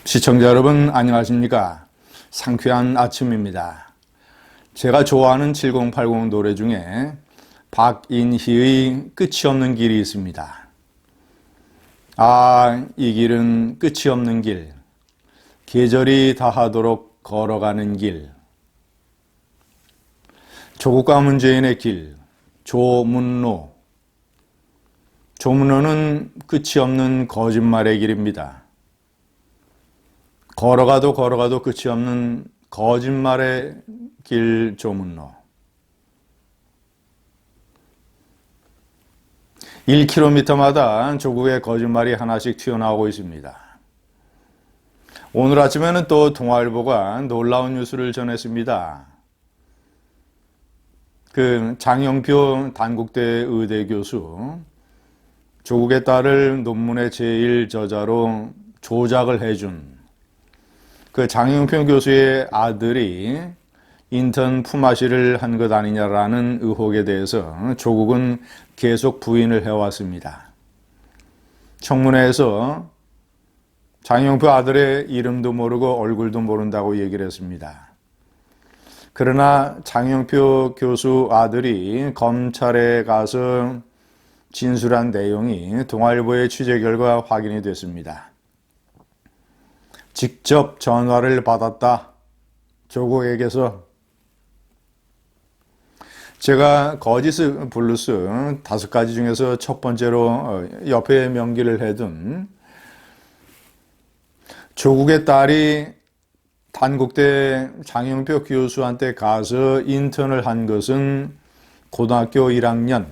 시청자 여러분 안녕하십니까? 상쾌한 아침입니다. 제가 좋아하는 7080 노래 중에 박인희의 끝이 없는 길이 있습니다. 아, 이 길은 끝이 없는 길, 계절이 다하도록 걸어가는 길. 조국과 문재인의 길, 조문로. 조문로는 끝이 없는 거짓말의 길입니다. 걸어가도 끝이 없는 거짓말의 길 조문로. 1km마다 조국의 거짓말이 하나씩 튀어나오고 있습니다. 오늘 아침에는 또 동아일보가 놀라운 뉴스를 전했습니다. 장영표 단국대 의대 교수, 조국의 딸을 논문의 제일 저자로 조작을 해준 장영표 교수의 아들이 인턴 품앗이를 한 것 아니냐라는 의혹에 대해서 조국은 계속 부인을 해왔습니다. 청문회에서 장영표 아들의 이름도 모르고 얼굴도 모른다고 얘기를 했습니다. 그러나 장영표 교수 아들이 검찰에 가서 진술한 내용이 동아일보의 취재 결과 확인이 됐습니다. 직접 전화를 받았다. 조국에게서. 제가 거짓 블루스 5가지 중에서 첫 번째로 옆에 명기를 해둔 조국의 딸이 단국대 장영표 교수한테 가서 인턴을 한 것은 고등학교 1학년,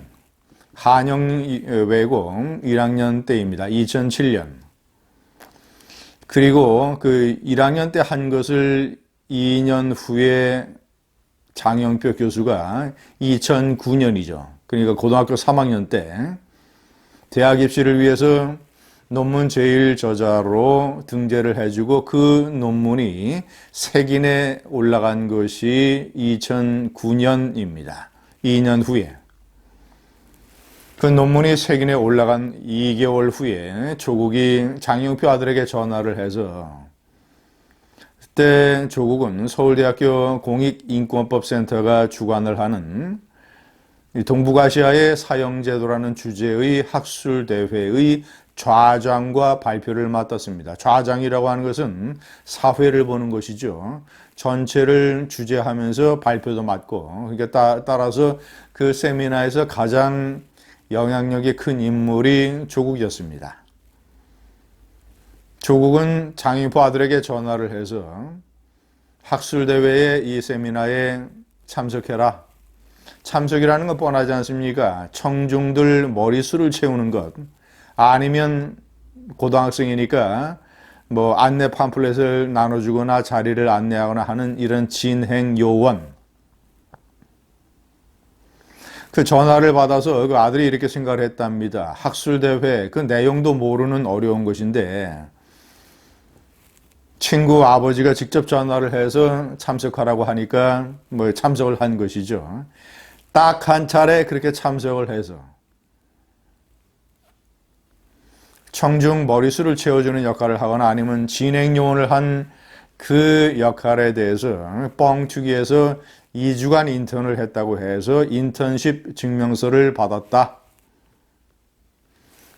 한영외고 1학년 때입니다. 2007년. 그리고 1학년 때 한 것을 2년 후에 장영표 교수가 2009년이죠. 그러니까 고등학교 3학년 때 대학 입시를 위해서 논문 제일 저자로 등재를 해주고 그 논문이 세긴에 올라간 것이 2009년입니다. 2년 후에. 그 논문이 세긴에 올라간 2개월 후에 조국이 장영표 아들에게 전화를 해서 그때 조국은 서울대학교 공익인권법센터가 주관을 하는 동북아시아의 사형제도라는 주제의 학술대회의 좌장과 발표를 맡았습니다. 좌장이라고 하는 것은 사회를 보는 것이죠. 전체를 주재하면서 발표도 맡고, 그러니까 따라서 그 세미나에서 가장 영향력이 큰 인물이 조국이었습니다. 조국은 장영표 아들에게 전화를 해서 학술대회에 이 세미나에 참석해라. 참석이라는 건 뻔하지 않습니까? 청중들 머리수를 채우는 것. 아니면 고등학생이니까 안내 팜플렛을 나눠주거나 자리를 안내하거나 하는 이런 진행 요원. 그 전화를 받아서 그 아들이 이렇게 생각을 했답니다. 학술대회, 그 내용도 모르는 어려운 것인데 친구 아버지가 직접 전화를 해서 참석하라고 하니까 참석을 한 것이죠. 딱 한 차례 그렇게 참석을 해서 청중 머리수를 채워주는 역할을 하거나 아니면 진행 요원을 한 그 역할에 대해서 뻥튀기해서 2주간 인턴을 했다고 해서 인턴십 증명서를 받았다.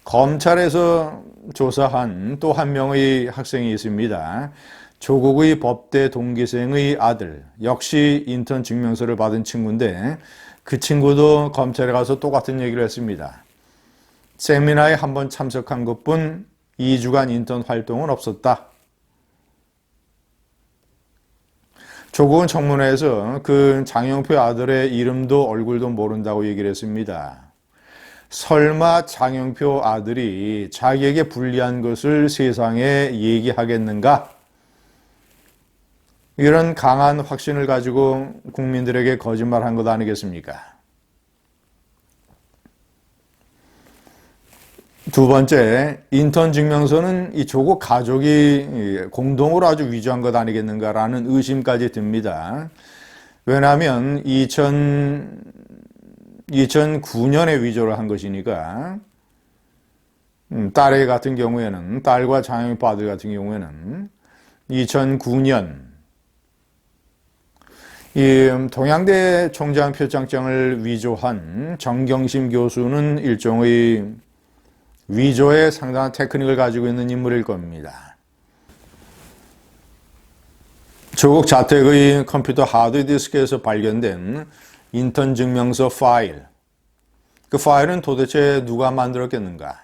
검찰에서 조사한 또 한 명의 학생이 있습니다. 조국의 법대 동기생의 아들, 역시 인턴 증명서를 받은 친구인데 그 친구도 검찰에 가서 똑같은 얘기를 했습니다. 세미나에 한번 참석한 것뿐 2주간 인턴 활동은 없었다. 조국은 청문회에서 그 장영표 아들의 이름도 얼굴도 모른다고 얘기를 했습니다. 설마 장영표 아들이 자기에게 불리한 것을 세상에 얘기하겠는가? 이런 강한 확신을 가지고 국민들에게 거짓말한 것 아니겠습니까? 두 번째, 인턴 증명서는 이 조국 가족이 공동으로 아주 위조한 것 아니겠는가라는 의심까지 듭니다. 왜냐하면 2009년에 위조를 한 것이니까 딸의 같은 경우에는, 딸과 장영표 아들 같은 경우에는 2009년 이 동양대 총장 표창장을 위조한 정경심 교수는 일종의 위조에 상당한 테크닉을 가지고 있는 인물일 겁니다. 조국 자택의 컴퓨터 하드디스크에서 발견된 인턴 증명서 파일, 그 파일은 도대체 누가 만들었겠는가?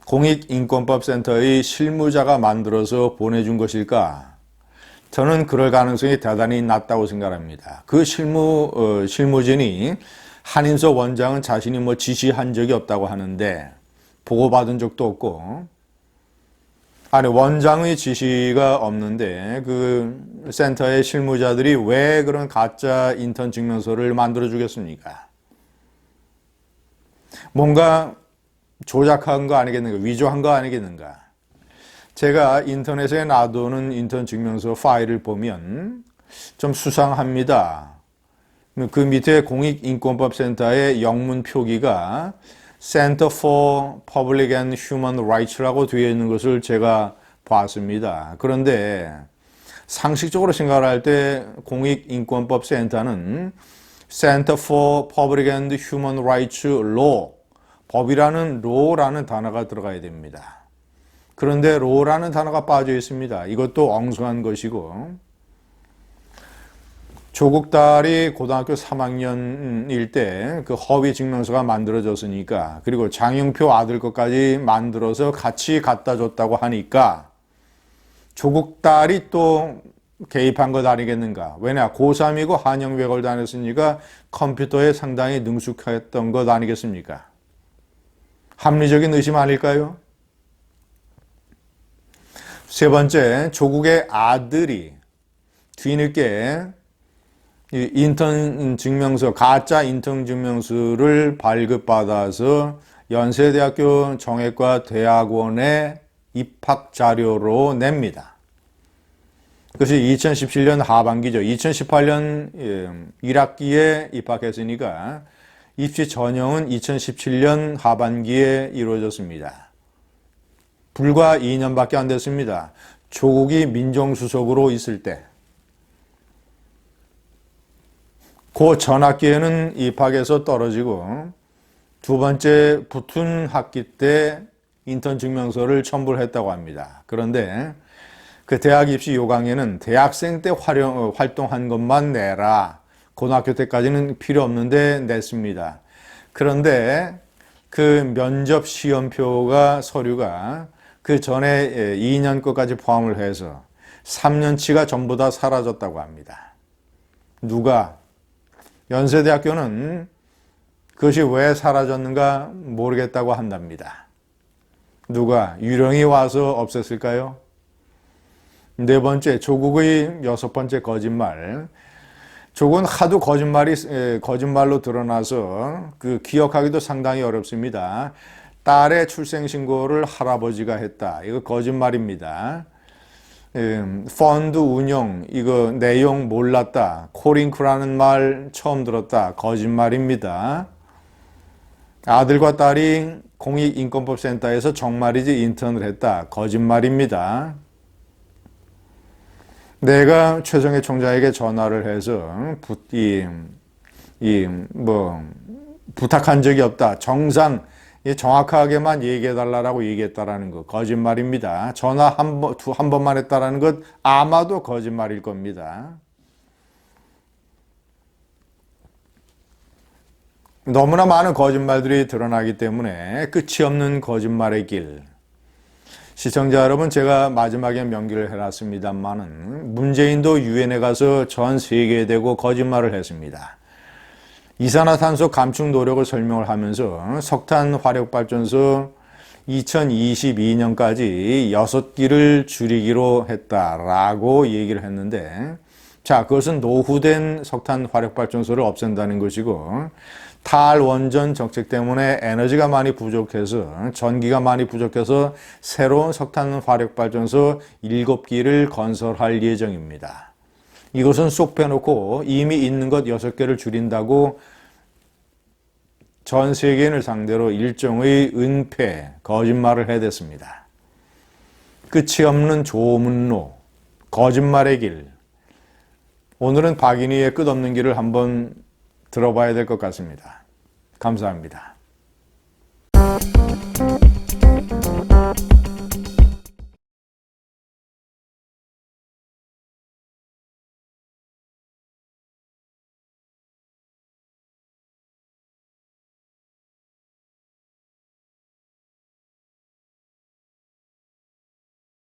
공익인권법센터의 실무자가 만들어서 보내준 것일까? 저는 그럴 가능성이 대단히 낮다고 생각합니다. 그 실무진이 한인서 원장은 자신이 지시한 적이 없다고 하는데 보고받은 적도 없고, 아니 원장의 지시가 없는데 그 센터의 실무자들이 왜 그런 가짜 인턴 증명서를 만들어 주겠습니까? 뭔가 조작한 거 아니겠는가? 위조한 거 아니겠는가? 제가 인터넷에 놔두는 인턴 증명서 파일을 보면 좀 수상합니다. 그 밑에 공익인권법센터의 영문 표기가 Center for Public and Human Rights라고 되어 있는 것을 제가 봤습니다. 그런데 상식적으로 생각을 할 때 공익인권법센터는 Center for Public and Human Rights Law, 법이라는 law라는 단어가 들어가야 됩니다. 그런데 law라는 단어가 빠져 있습니다. 이것도 엉성한 것이고, 조국 딸이 고등학교 3학년일 때 그 허위 증명서가 만들어졌으니까, 그리고 장영표 아들 것까지 만들어서 같이 갖다 줬다고 하니까 조국 딸이 또 개입한 것 아니겠는가? 왜냐? 고3이고 한영외고를 다녔으니까 컴퓨터에 상당히 능숙했던 것 아니겠습니까? 합리적인 의심 아닐까요? 세 번째, 조국의 아들이 뒤늦게 인턴 증명서, 가짜 인턴 증명서를 발급받아서 연세대학교 정외과 대학원에 입학 자료로 냅니다. 그것이 2017년 하반기죠. 2018년 1학기에 입학했으니까 입시 전형은 2017년 하반기에 이루어졌습니다. 불과 2년밖에 안 됐습니다. 조국이 민정수석으로 있을 때. 그 전학기에는 입학해서 떨어지고 두 번째 붙은 학기 때 인턴 증명서를 첨부를 했다고 합니다. 그런데 그 대학 입시 요강에는 대학생 때 활동한 것만 내라. 고등학교 때까지는 필요 없는데 냈습니다. 그런데 그 면접 시험표가 서류가 그 전에 2년 것까지 포함을 해서 3년치가 전부 다 사라졌다고 합니다. 누가? 연세대학교는 그것이 왜 사라졌는가 모르겠다고 한답니다. 누가? 유령이 와서 없앴을까요? 네 번째, 조국의 여섯 번째 거짓말. 조국은 하도 거짓말로 드러나서 그 기억하기도 상당히 어렵습니다. 딸의 출생신고를 할아버지가 했다. 이거 거짓말입니다. 펀드 운용, 이거 내용 몰랐다. 코링크라는 말 처음 들었다. 거짓말입니다. 아들과 딸이 공익인권법센터에서 정말이지 인턴을 했다. 거짓말입니다. 내가 최정혜 총장에게 전화를 해서 부탁한 적이 없다. 정확하게만 얘기해달라고 얘기했다라는 거 거짓말입니다. 전화 한 번만 했다라는 것 아마도 거짓말일 겁니다. 너무나 많은 거짓말들이 드러나기 때문에 끝이 없는 거짓말의 길. 시청자 여러분, 제가 마지막에 명기를 해놨습니다만은 문재인도 유엔에 가서 전 세계에 대고 거짓말을 했습니다. 이산화탄소 감축 노력을 설명을 하면서 석탄 화력발전소 2022년까지 6기를 줄이기로 했다라고 얘기를 했는데, 자, 그것은 노후된 석탄 화력발전소를 없앤다는 것이고, 탈원전 정책 때문에 에너지가 많이 부족해서, 전기가 많이 부족해서 새로운 석탄 화력발전소 7기를 건설할 예정입니다. 이것은 쏙 빼놓고 이미 있는 것 6개를 줄인다고 전 세계인을 상대로 일종의 은폐, 거짓말을 해댔습니다. 끝이 없는 조문로, 거짓말의 길. 오늘은 박인희의 끝없는 길을 한번 들어봐야 될 것 같습니다. 감사합니다.